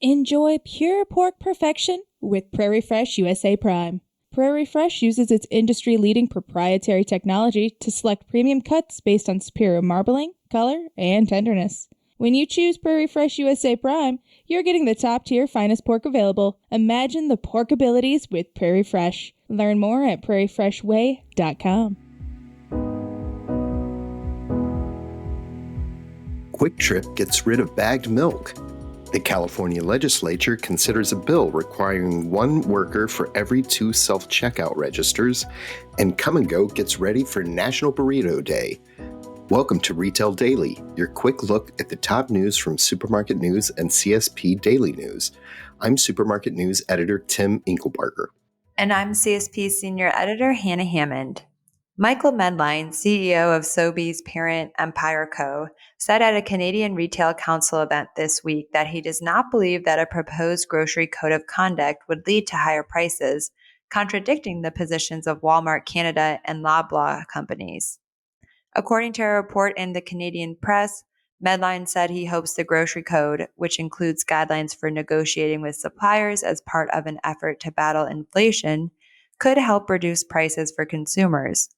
Enjoy pure pork perfection with Prairie Fresh USA Prime. Prairie Fresh uses its industry-leading proprietary technology to select premium cuts based on superior marbling, color, and tenderness. When you choose Prairie Fresh USA Prime, you're getting the top-tier finest pork available. Imagine the pork abilities with Prairie Fresh. Learn more at prairiefreshway.com. Kwik Trip gets rid of bagged milk. The California Legislature considers a bill requiring one worker for every 2 self-checkout registers, and Kum Go gets ready for National Burrito Day. Welcome to Retail Daily, your quick look at the top news from Supermarket News and CSP Daily News. I'm Supermarket News Editor Tim Inkelbarger. And I'm CSP Senior Editor Hannah Hammond. Michael Medline, CEO of Sobeys parent Empire Co., said at a Canadian Retail Council event this week that he does not believe that a proposed grocery code of conduct would lead to higher prices, contradicting the positions of Walmart Canada and Loblaw companies. According to a report in the Canadian press, Medline said he hopes the grocery code, which includes guidelines for negotiating with suppliers as part of an effort to battle inflation, could help reduce prices for consumers.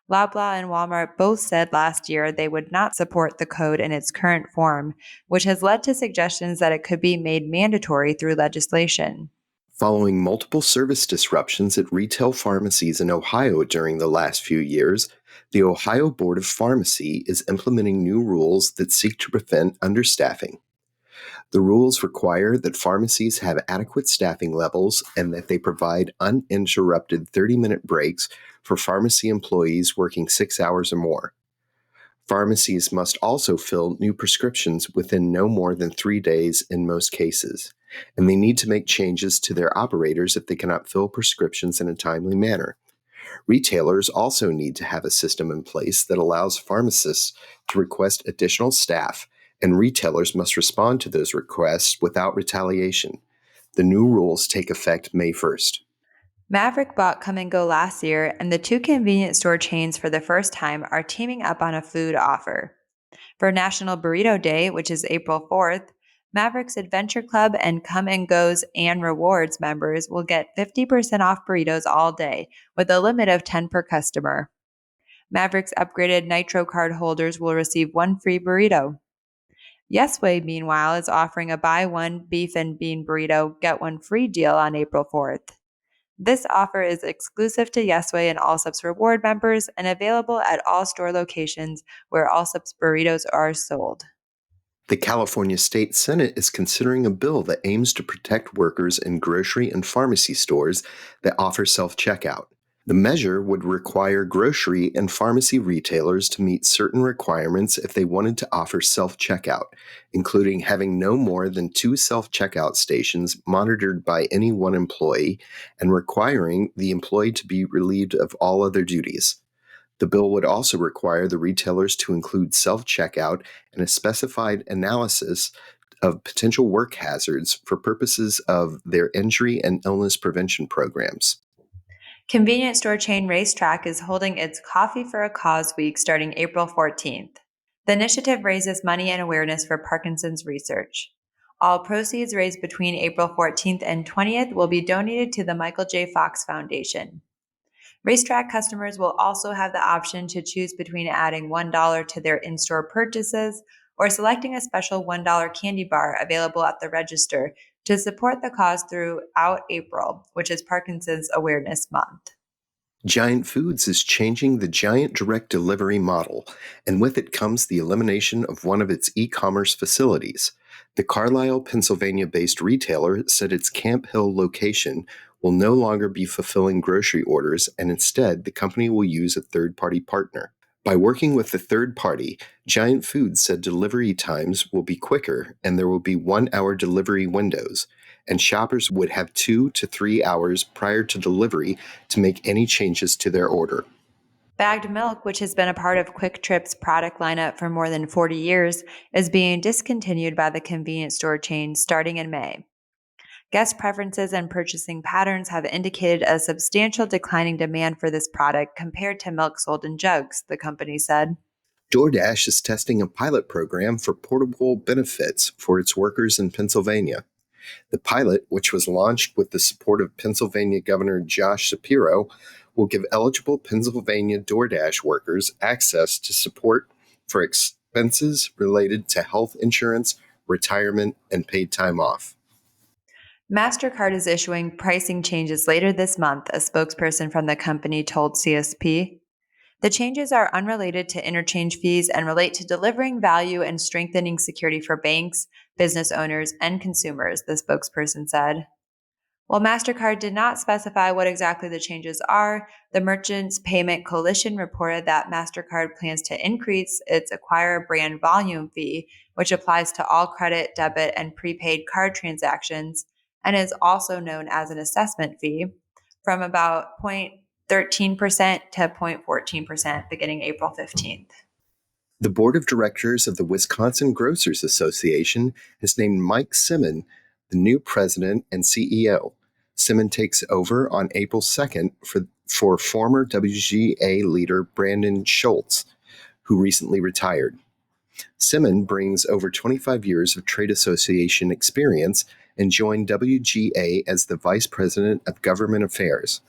Loblaw and Walmart both said last year they would not support the code in its current form, which has led to suggestions that it could be made mandatory through legislation. Following multiple service disruptions at retail pharmacies in Ohio during the last few years, the Ohio Board of Pharmacy is implementing new rules that seek to prevent understaffing. The rules require that pharmacies have adequate staffing levels and that they provide uninterrupted 30-minute breaks for pharmacy employees working 6 hours or more. Pharmacies must also fill new prescriptions within no more than 3 days in most cases, and they need to make changes to their operators if they cannot fill prescriptions in a timely manner. Retailers also need to have a system in place that allows pharmacists to request additional staff, and retailers must respond to those requests without retaliation. The new rules take effect May 1st. Maverick bought Kum Go last year, and the two convenience store chains for the first time are teaming up on a food offer. For National Burrito Day, which is April 4th, Maverick's Adventure Club and Kum Go's and Rewards members will get 50% off burritos all day, with a limit of 10 per customer. Maverick's upgraded Nitro card holders will receive one free burrito. Yesway, meanwhile, is offering a buy one beef and bean burrito, get one free deal on April 4th. This offer is exclusive to Yesway and Allsup's reward members and available at all store locations where Allsup's burritos are sold. The California State Senate is considering a bill that aims to protect workers in grocery and pharmacy stores that offer self-checkout. The measure would require grocery and pharmacy retailers to meet certain requirements if they wanted to offer self-checkout, including having no more than 2 self-checkout stations monitored by any one employee and requiring the employee to be relieved of all other duties. The bill would also require the retailers to include self-checkout and a specified analysis of potential work hazards for purposes of their injury and illness prevention programs. Convenience store chain Racetrack is holding its Coffee for a Cause week starting April 14th. The initiative raises money and awareness for Parkinson's research. All proceeds raised between April 14th and 20th will be donated to the Michael J. Fox Foundation. Racetrack customers will also have the option to choose between adding $1 to their in-store purchases or selecting a special $1 candy bar available at the register to support the cause throughout April, which is Parkinson's Awareness Month. Giant Foods is changing the Giant direct delivery model, and with it comes the elimination of one of its e-commerce facilities. The Carlisle, Pennsylvania-based retailer said its Camp Hill location will no longer be fulfilling grocery orders, and instead the company will use a third-party partner. By working with the third party, Giant Foods said delivery times will be quicker and there will be 1-hour delivery windows, and shoppers would have 2 to 3 hours prior to delivery to make any changes to their order. Bagged milk, which has been a part of Kwik Trip's product lineup for more than 40 years, is being discontinued by the convenience store chain starting in May. Guest preferences and purchasing patterns have indicated a substantial declining demand for this product compared to milk sold in jugs, the company said. DoorDash is testing a pilot program for portable benefits for its workers in Pennsylvania. The pilot, which was launched with the support of Pennsylvania Governor Josh Shapiro, will give eligible Pennsylvania DoorDash workers access to support for expenses related to health insurance, retirement, and paid time off. MasterCard is issuing pricing changes later this month, a spokesperson from the company told CSP. The changes are unrelated to interchange fees and relate to delivering value and strengthening security for banks, business owners, and consumers, the spokesperson said. While MasterCard did not specify what exactly the changes are, the Merchants Payment Coalition reported that MasterCard plans to increase its acquire brand volume fee, which applies to all credit, debit, and prepaid card transactions, and is also known as an assessment fee, from about 0.13% to 0.14% beginning April 15th. The board of directors of the Wisconsin Grocers Association has named Mike Simon the new president and CEO. Simon takes over on April 2nd for former WGA leader Brandon Schultz, who recently retired. Simon brings over 25 years of trade association experience and joined WGA as the Vice President of Government Affairs.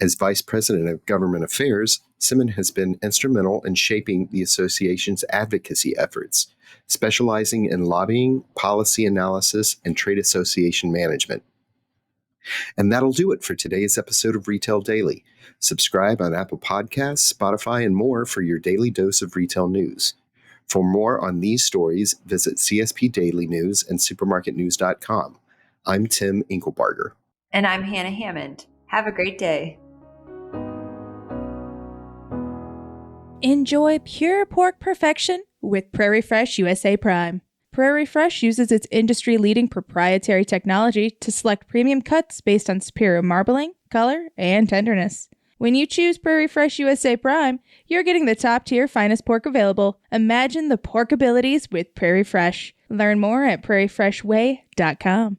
As Vice President of Government Affairs, Simon has been instrumental in shaping the association's advocacy efforts, specializing in lobbying, policy analysis, and trade association management. And that'll do it for today's episode of Retail Daily. Subscribe on Apple Podcasts, Spotify, and more for your daily dose of retail news. For more on these stories, visit CSP Daily News and supermarketnews.com. I'm Tim Inkelbarger. And I'm Hannah Hammond. Have a great day. Enjoy pure pork perfection with Prairie Fresh USA Prime. Prairie Fresh uses its industry-leading proprietary technology to select premium cuts based on superior marbling, color, and tenderness. When you choose Prairie Fresh USA Prime, you're getting the top-tier finest pork available. Imagine the pork abilities with Prairie Fresh. Learn more at prairiefreshway.com.